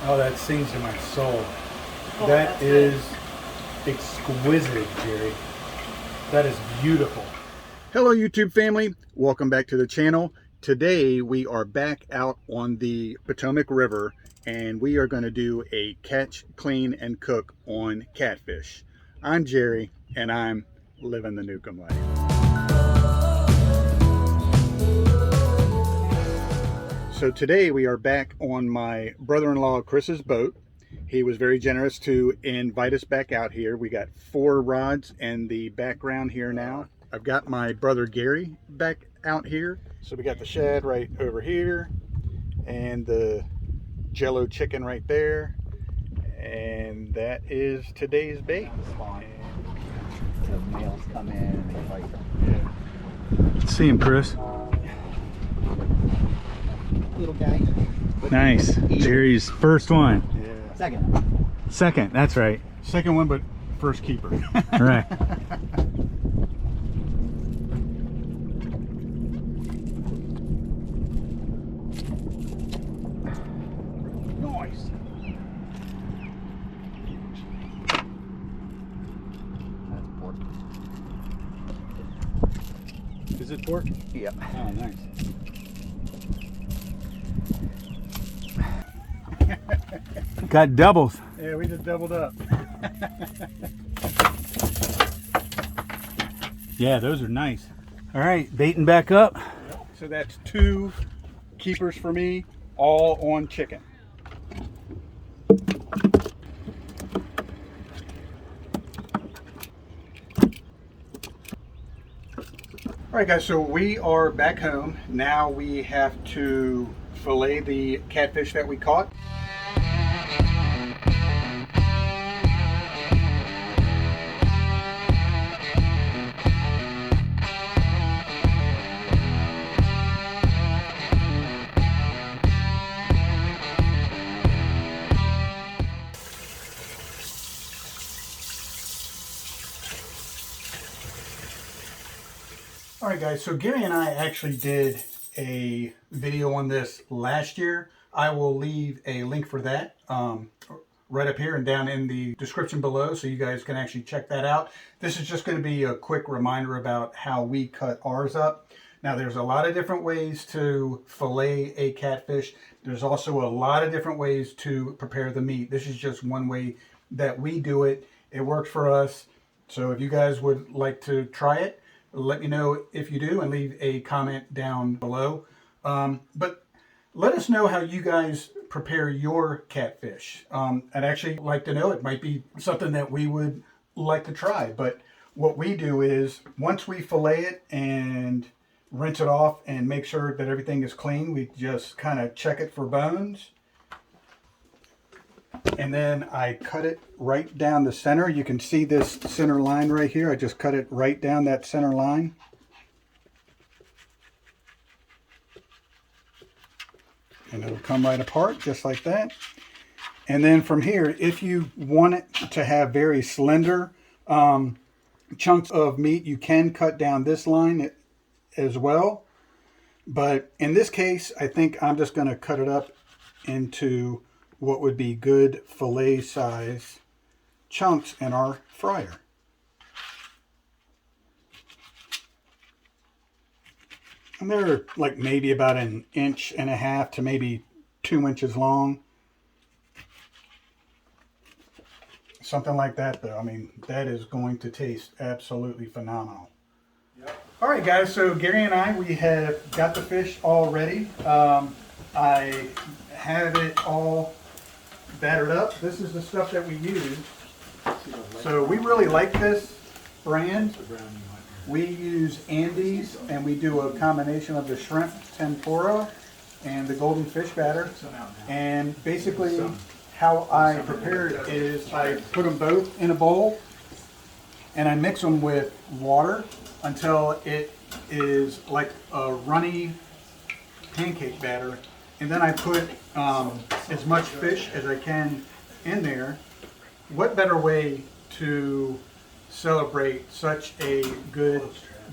Oh, that sings to my soul. Oh, That is exquisite, Jerry. That is beautiful. Hello, YouTube family. Welcome back to the channel. Today we are back out on the Potomac River and we are going to do a catch, clean, and cook on catfish. I'm Jerry and I'm living the Newcomb life. So today we are back on my brother-in-law Kris's boat. He was very generous to invite us back out here. We got 4 rods in the background here now. I've got my brother Gary back out here. So we got the shad right over here and the jello chicken right there. And that is today's bait. The males come in and they fight. Yeah. See him, Kris. Little guy. Nice. Jerry's first one. Yeah. Second. Second, that's right. Second one, but first keeper. Right. Nice. That's pork. Is it pork? Yep. Oh, nice. Got doubles. Yeah, we just doubled up. Yeah, those are nice. All right, baiting back up. So that's 2 keepers for me, all on chicken. All right, guys, so we are back home. Now we have to fillet the catfish that we caught. All right, guys, so Gary and I actually did a video on this last year. I will leave a link for that right up here and down in the description below so you guys can actually check that out. This is just going to be a quick reminder about how we cut ours up. Now, there's a lot of different ways to fillet a catfish. There's also a lot of different ways to prepare the meat. This is just one way that we do it. It works for us. So if you guys would like to try it, let me know if you do and leave a comment down below. But let us know how you guys prepare your catfish. I'd actually like to know. It might be something that we would like to try. But what we do is once we fillet it and rinse it off and make sure that everything is clean, we just kind of check it for bones. And then I cut it right down the center. You can see this center line right here. I just cut it right down that center line. And it'll come right apart just like that. And then from here, if you want it to have very slender chunks of meat, you can cut down this line as well. But in this case, I think I'm just going to cut it up into what would be good fillet size chunks in our fryer. And they're like maybe about 1.5 inches to maybe 2 inches long. Something like that though. I mean, that is going to taste absolutely phenomenal. Yep. All right, guys, so Gary and I, we have got the fish all ready. I have it all battered up. This is the stuff that we use. So we really like this brand. We use Andes and we do a combination of the shrimp tempura and the golden fish batter. And basically how I prepare it is I put them both in a bowl and I mix them with water until it is like a runny pancake batter. And then I put as much fish as I can in there. What better way to celebrate such a good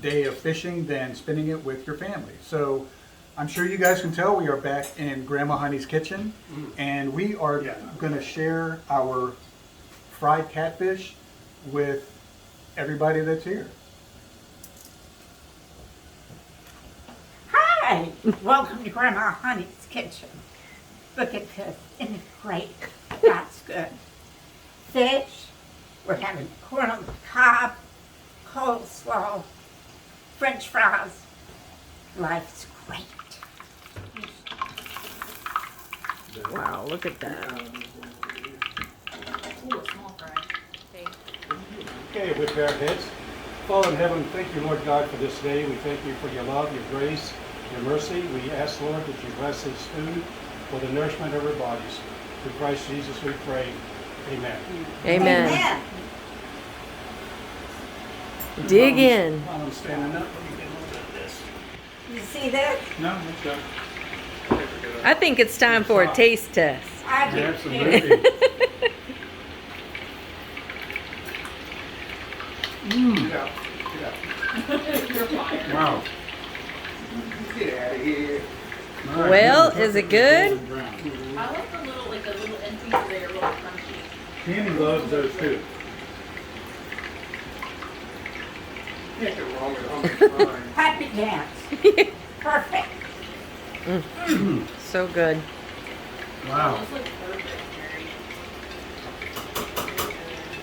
day of fishing than spending it with your family? So I'm sure you guys can tell we are back in Grandma Honey's kitchen, and we are going to share our fried catfish with everybody that's here. Hi, welcome to Grandma Honey's kitchen. Look at this, isn't it great? That's good. Fish, we're having corn on the cob, coleslaw, French fries. Life's great. Wow, look at that. Okay, with our heads. Father in heaven, thank you, Lord God, for this day. We thank you for your love, your grace, your mercy. We ask, Lord, that you bless this food for the nourishment of our bodies. Through Christ Jesus we pray. Amen. Amen. Dig in. While I'm standing up, let me get a little bit of this. You see that? No, it's done. I think it's time for a taste test. I do. Absolutely. Get out. Get out. Wow. Get out of here. All right. Well, is it good? I like the little end pieces that are real crunchy. Candy loves those too. Happy dance. Perfect. So good. Wow. Those look perfect, Mary.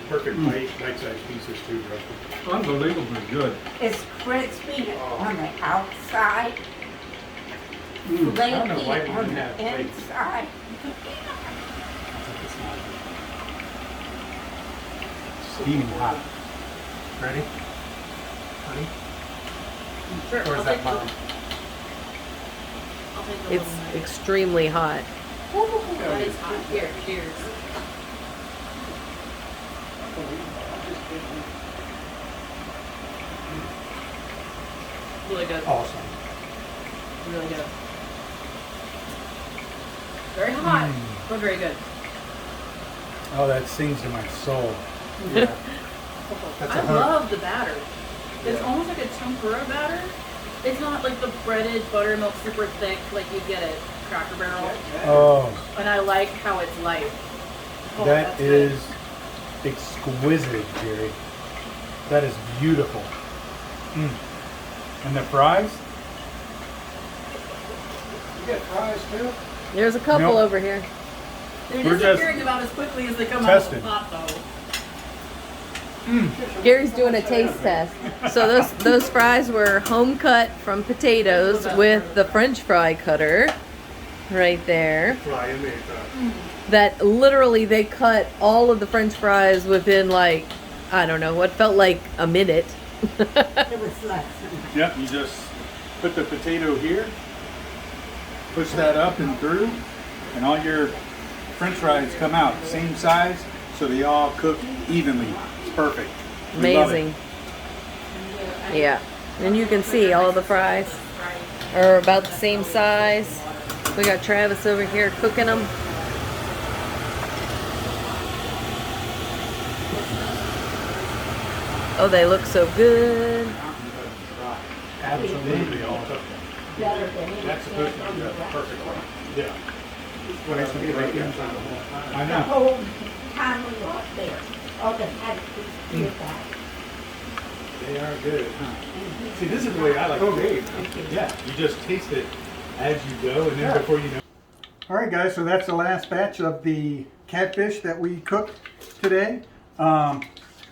Perfect bite-sized pieces too, bro. Unbelievably good. It's crispy on the outside, I don't know flaky why we on didn't the have plates. inside. Steaming hot. Ready? Ready? Sure, Or is I'll that take mine? I'll take the It's little knife. extremely hot. That is hot. Here, cheers. Really good. Awesome. Really good. Very hot, but very good. Oh, that sings to my soul. Yeah. That's I a hook. love the batter. It's almost like a tempura batter. It's not like the breaded buttermilk super thick like you get at Cracker Barrel. Oh, And I like how it's light. Oh, that that's good. is exquisite, Jerry. That is beautiful. And the fries? You get fries too? There's a couple Nope. over here. They're We're just disappearing about as quickly as they come testing. out of the pot, though. Gary's doing a taste test. So those fries were home cut from potatoes with the French fry cutter right there. Fry in there. That literally they cut all of the French fries within like, I don't know, what felt like a minute. It was less. Yep, you just put the potato here, push that up and through, and all your French fries come out same size, so they all cook evenly. It's perfect. We love it. Amazing. Yeah. And you can see all the fries are about the same size. We got Travis over here cooking them. Oh, they look so good. Absolutely all cooked. Better than anything. That's supposed to be the perfect one. Yeah. When it's gonna be like inside the whole. I The know. whole time we were up there, all the had to be back. They are good, huh? See, this is the way I like it. Yeah, you just taste it as you go, and then before you know. All right, guys, so that's the last batch of the catfish that we cooked today.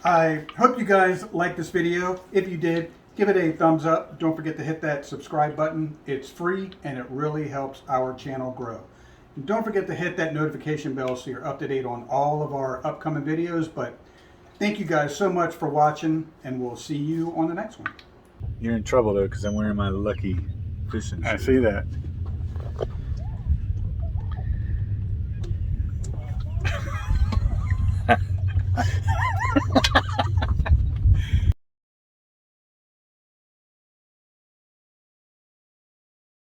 I hope you guys liked this video. If you did, give it a thumbs up. Don't forget to hit that subscribe button. It's free and it really helps our channel grow. And don't forget to hit that notification bell so you're up to date on all of our upcoming videos. But thank you guys so much for watching, and we'll see you on the next one. You're in trouble though, because I'm wearing my lucky fishing I suit. see that.